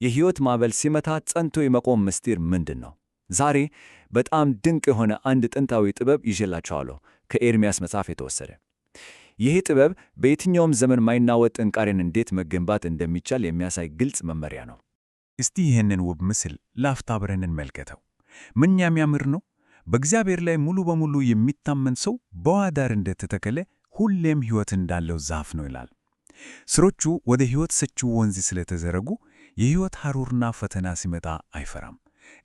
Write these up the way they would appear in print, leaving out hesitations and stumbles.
የሕይወት ማዕበል ሲመታ ጸንቶ የመቆም ምስጢር ምንድን ነው? ዛሬ በጣም ድንቅ የሆነ አንድ ጥንታዊ ጥበብ ይዤላችኋለሁ፣ ከኤርምያስ መጽሐፍ የተወሰደ። ይህ ጥበብ በየትኛውም ዘመን ማይናወጥ ጥንካሬን እንዴት መገንባት እንደሚቻል የሚያሳይ ግልጽ መመሪያ ነው። እስቲ ይህንን ውብ ምስል ላፍታ አብረን እንመልከተው። ምንኛ የሚያምር ነው! በእግዚአብሔር ላይ ሙሉ በሙሉ የሚታመን ሰው በውሃ ዳር እንደተተከለ ሁሌም ሕይወት እንዳለው ዛፍ ነው ይላል። ሥሮቹ ወደ ሕይወት ሰጪው ወንዝ ስለተዘረጉ የሕይወት ሐሩርና ፈተና ሲመጣ አይፈራም።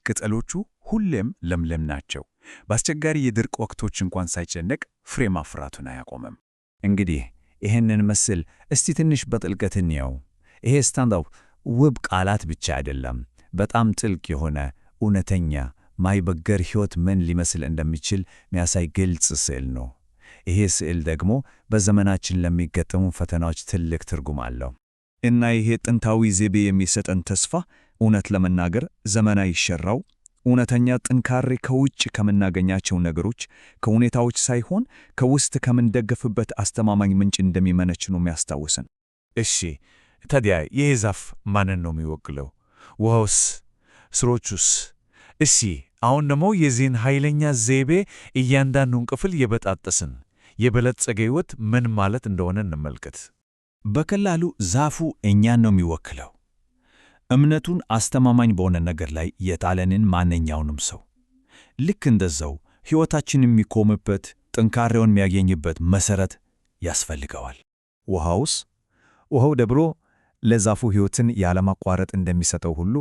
ቅጠሎቹ ሁሌም ለምለም ናቸው። በአስቸጋሪ የድርቅ ወቅቶች እንኳን ሳይጨነቅ ፍሬ ማፍራቱን አያቆምም። እንግዲህ ይህንን ምስል እስቲ ትንሽ በጥልቀት እንየው። ይሄ ስታንዳፕ ውብ ቃላት ብቻ አይደለም፣ በጣም ጥልቅ የሆነ እውነተኛ ማይበገር ሕይወት ምን ሊመስል እንደሚችል የሚያሳይ ግልጽ ስዕል ነው። ይሄ ስዕል ደግሞ በዘመናችን ለሚገጠሙ ፈተናዎች ትልቅ ትርጉም አለው። እና ይሄ ጥንታዊ ዘይቤ የሚሰጠን ተስፋ እውነት ለመናገር ዘመናዊ ሸራው እውነተኛ ጥንካሬ ከውጭ ከምናገኛቸው ነገሮች ከሁኔታዎች ሳይሆን ከውስጥ ከምንደገፍበት አስተማማኝ ምንጭ እንደሚመነጭ ነው የሚያስታውሰን። እሺ ታዲያ ይህ ዛፍ ማንን ነው የሚወክለው? ውሃውስ? ሥሮቹስ? እሺ አሁን ደግሞ የዚህን ኃይለኛ ዘይቤ እያንዳንዱን ክፍል የበጣጠስን የበለጸገ ሕይወት ምን ማለት እንደሆነ እንመልከት። በቀላሉ ዛፉ እኛን ነው የሚወክለው። እምነቱን አስተማማኝ በሆነ ነገር ላይ የጣለንን ማንኛውንም ሰው። ልክ እንደዛው ሕይወታችን የሚቆምበት ጥንካሬውን የሚያገኝበት መሠረት ያስፈልገዋል። ውሃውስ? ውሃው ደብሮ ለዛፉ ሕይወትን ያለማቋረጥ እንደሚሰጠው ሁሉ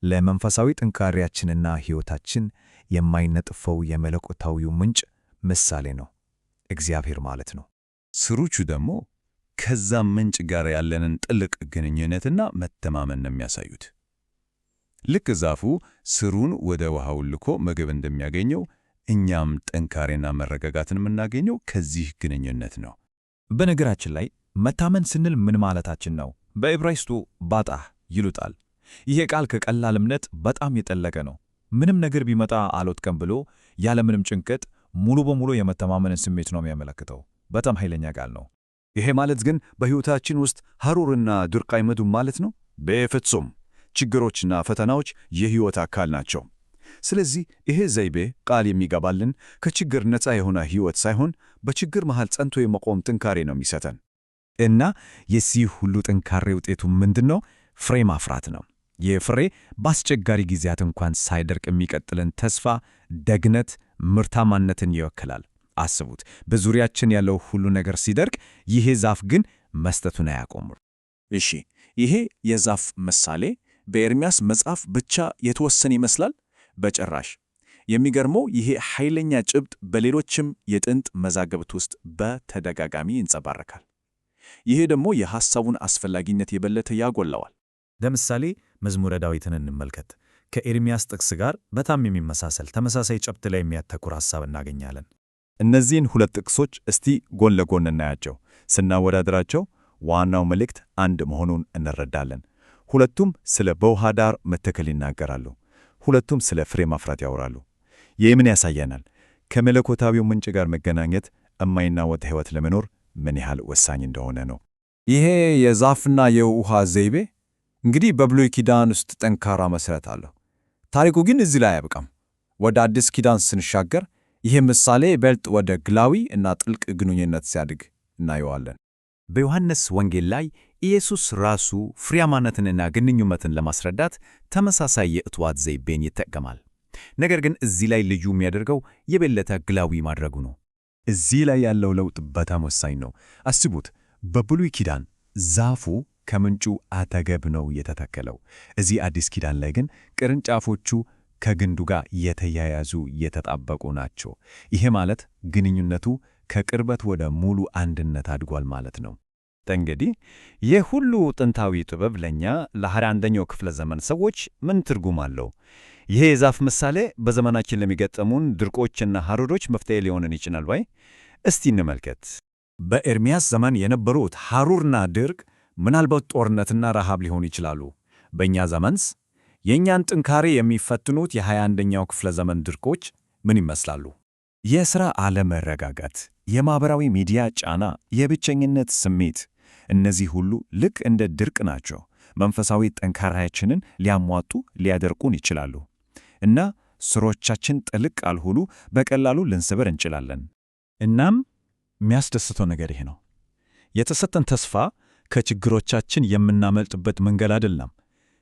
ለመንፈሳዊ ጥንካሬያችንና ሕይወታችን የማይነጥፈው የመለኮታዊው ምንጭ ምሳሌ ነው፣ እግዚአብሔር ማለት ነው። ሥሮቹ ደግሞ ከዛ ምንጭ ጋር ያለንን ጥልቅ ግንኙነትና መተማመን ነው የሚያሳዩት። ልክ ዛፉ ሥሩን ወደ ውሃው ልኮ ምግብ እንደሚያገኘው እኛም ጥንካሬና መረጋጋትን የምናገኘው ከዚህ ግንኙነት ነው። በነገራችን ላይ መታመን ስንል ምን ማለታችን ነው? በዕብራይስጡ ባጣህ ይሉታል። ይሄ ቃል ከቀላል እምነት በጣም የጠለቀ ነው። ምንም ነገር ቢመጣ አልወድቅም ብሎ ያለምንም ጭንቀት ሙሉ በሙሉ የመተማመንን ስሜት ነው የሚያመለክተው። በጣም ኃይለኛ ቃል ነው። ይሄ ማለት ግን በሕይወታችን ውስጥ ሐሩርና ድርቅ አይመጡም ማለት ነው? በፍጹም። ችግሮችና ፈተናዎች የሕይወት አካል ናቸው። ስለዚህ ይሄ ዘይቤ ቃል የሚገባልን ከችግር ነፃ የሆነ ሕይወት ሳይሆን በችግር መሃል ጸንቶ የመቆም ጥንካሬ ነው የሚሰጠን። እና የዚህ ሁሉ ጥንካሬ ውጤቱ ምንድን ነው? ፍሬ ማፍራት ነው። ይህ ፍሬ በአስቸጋሪ ጊዜያት እንኳን ሳይደርቅ የሚቀጥልን ተስፋ፣ ደግነት፣ ምርታማነትን ይወክላል። አስቡት፣ በዙሪያችን ያለው ሁሉ ነገር ሲደርቅ፣ ይሄ ዛፍ ግን መስጠቱን አያቆምም። እሺ፣ ይሄ የዛፍ ምሳሌ በኤርምያስ መጽሐፍ ብቻ የተወሰነ ይመስላል? በጭራሽ። የሚገርመው ይሄ ኃይለኛ ጭብጥ በሌሎችም የጥንት መዛግብት ውስጥ በተደጋጋሚ ይንጸባረቃል። ይሄ ደግሞ የሐሳቡን አስፈላጊነት የበለጠ ያጎላዋል። ለምሳሌ መዝሙረ ዳዊትን እንመልከት። ከኤርምያስ ጥቅስ ጋር በጣም የሚመሳሰል ተመሳሳይ ጭብጥ ላይ የሚያተኩር ሐሳብ እናገኛለን። እነዚህን ሁለት ጥቅሶች እስቲ ጎን ለጎን እናያቸው። ስናወዳድራቸው ዋናው መልእክት አንድ መሆኑን እንረዳለን። ሁለቱም ስለ በውሃ ዳር መተከል ይናገራሉ። ሁለቱም ስለ ፍሬ ማፍራት ያወራሉ። ይህ ምን ያሳየናል? ከመለኮታዊው ምንጭ ጋር መገናኘት የማይናወጥ ሕይወት ለመኖር ምን ያህል ወሳኝ እንደሆነ ነው። ይሄ የዛፍና የውሃ ዘይቤ እንግዲህ በብሉይ ኪዳን ውስጥ ጠንካራ መሠረት አለው። ታሪኩ ግን እዚህ ላይ አያበቃም። ወደ አዲስ ኪዳን ስንሻገር ይህ ምሳሌ ይበልጥ ወደ ግላዊ እና ጥልቅ ግንኙነት ሲያድግ እናየዋለን። በዮሐንስ ወንጌል ላይ ኢየሱስ ራሱ ፍሬያማነትንና ግንኙነትን ለማስረዳት ተመሳሳይ የእጽዋት ዘይቤን ይጠቀማል። ነገር ግን እዚህ ላይ ልዩ የሚያደርገው የበለጠ ግላዊ ማድረጉ ነው። እዚህ ላይ ያለው ለውጥ በጣም ወሳኝ ነው። አስቡት፣ በብሉይ ኪዳን ዛፉ ከምንጩ አጠገብ ነው የተተከለው። እዚህ አዲስ ኪዳን ላይ ግን ቅርንጫፎቹ ከግንዱ ጋር የተያያዙ የተጣበቁ ናቸው። ይሄ ማለት ግንኙነቱ ከቅርበት ወደ ሙሉ አንድነት አድጓል ማለት ነው። እንግዲህ ይህ ሁሉ ጥንታዊ ጥበብ ለእኛ ለ21ኛው ክፍለ ዘመን ሰዎች ምን ትርጉም አለው? ይሄ የዛፍ ምሳሌ በዘመናችን ለሚገጠሙን ድርቆችና ሐሩሮች መፍትሄ ሊሆንን ይችላል ወይ? እስቲ እንመልከት። በኤርምያስ ዘመን የነበሩት ሐሩርና ድርቅ ምናልባት ጦርነትና ረሃብ ሊሆኑ ይችላሉ። በእኛ ዘመንስ የእኛን ጥንካሬ የሚፈትኑት የ21ኛው ክፍለ ዘመን ድርቆች ምን ይመስላሉ? የሥራ አለመረጋጋት፣ የማኅበራዊ ሚዲያ ጫና፣ የብቸኝነት ስሜት፣ እነዚህ ሁሉ ልክ እንደ ድርቅ ናቸው። መንፈሳዊ ጠንካራችንን ሊያሟጡ ሊያደርቁን ይችላሉ እና ስሮቻችን ጥልቅ ካልሆኑ በቀላሉ ልንሰበር እንችላለን። እናም የሚያስደስተው ነገር ይሄ ነው። የተሰጠን ተስፋ ከችግሮቻችን የምናመልጥበት መንገድ አይደለም።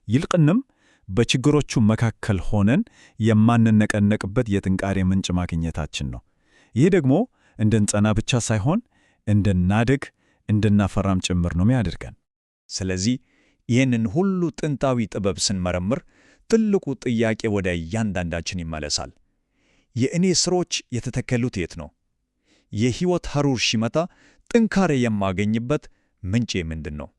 ይልቅንም በችግሮቹ መካከል ሆነን የማንነቀነቅበት የጥንካሬ ምንጭ ማግኘታችን ነው። ይህ ደግሞ እንድንጸና ብቻ ሳይሆን እንድናድግ፣ እንድናፈራም ጭምር ነው የሚያደርገን። ስለዚህ ይህንን ሁሉ ጥንታዊ ጥበብ ስንመረምር ትልቁ ጥያቄ ወደ እያንዳንዳችን ይመለሳል። የእኔ ሥሮች የተተከሉት የት ነው? የሕይወት ሐሩር ሲመጣ ጥንካሬ የማገኝበት ምንጬ ምንድን ነው?